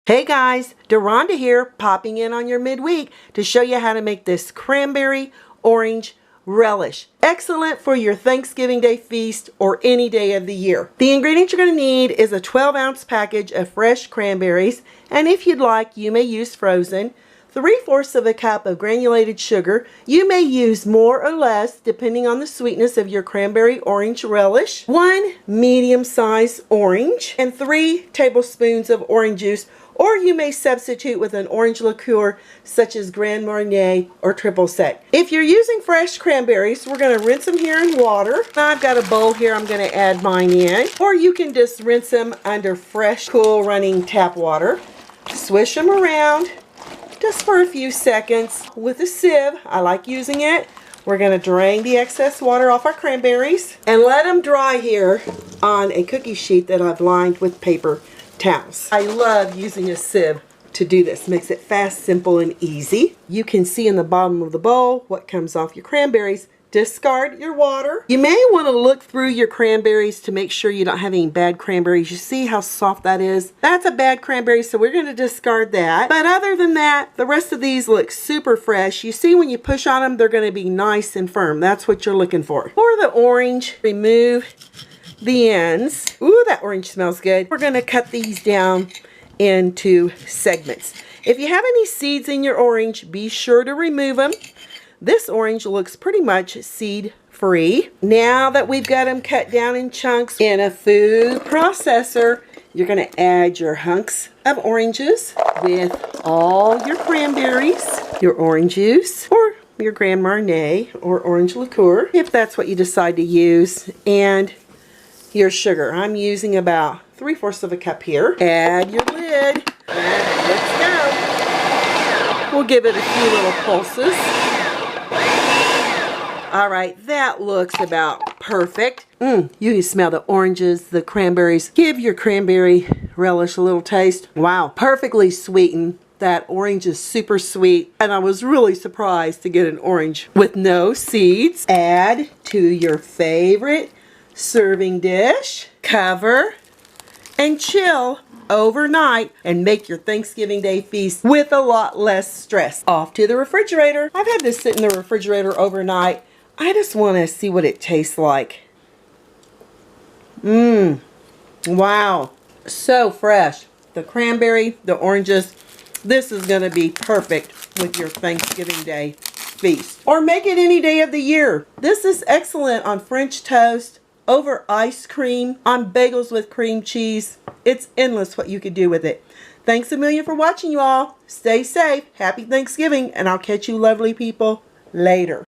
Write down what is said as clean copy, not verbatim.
Hey guys, Deronda here, popping in on your midweek to show you how to make this cranberry orange relish. Excellent for your Thanksgiving Day feast or any day of the year. The ingredients you're going to need is a 12-ounce package of fresh cranberries, and if you'd like, you may use frozen. 3/4 of a cup of granulated sugar. You may use more or less depending on the sweetness of your cranberry orange relish. 1 medium-sized orange and 3 tablespoons of orange juice, or you may substitute with an orange liqueur such as Grand Marnier or triple sec. If you're using fresh cranberries, we're going to rinse them here in water. Now I've got a bowl here, I'm going to add mine in, or you can just rinse them under fresh, cool running tap water. Swish them around just for a few seconds with a sieve. I like using it. We're going to drain the excess water off our cranberries and let them dry here on a cookie sheet that I've lined with paper towels. I love using a sieve to do this. Makes it fast, simple, and easy. You can see in the bottom of the bowl what comes off your cranberries. Discard your water. You may want to look through your cranberries to make sure you don't have any bad cranberries. You see how soft that is? That's a bad cranberry, so we're going to discard that. But other than that, the rest of these look super fresh. You see when you push on them, they're going to be nice and firm. That's what you're looking for. For the orange, remove the ends. Ooh, that orange smells good. We're going to cut these down into segments. If you have any seeds in your orange, be sure to remove them. This orange looks pretty much seed-free. Now that we've got them cut down in chunks in a food processor, you're going to add your hunks of oranges with all your cranberries, your orange juice, or your Grand Marnier or orange liqueur, if that's what you decide to use, and your sugar. I'm using about 3/4 of a cup here. Add your lid, and let's go. We'll give it a few little pulses. All right, that looks about perfect. You can smell the oranges, the cranberries. Give your cranberry relish a little taste. Wow, perfectly sweetened. That orange is super sweet, and I was really surprised to get an orange with no seeds. Add to your favorite serving dish. Cover and chill overnight and make your Thanksgiving Day feast with a lot less stress. Off to the refrigerator. I've had this sit in the refrigerator overnight. I just want to see what it tastes like. Wow. So fresh. The cranberry, the oranges. This is going to be perfect with your Thanksgiving Day feast. Or make it any day of the year. This is excellent on French toast, over ice cream, on bagels with cream cheese. It's endless what you could do with it. Thanks a million for watching, you all. Stay safe. Happy Thanksgiving, and I'll catch you lovely people later.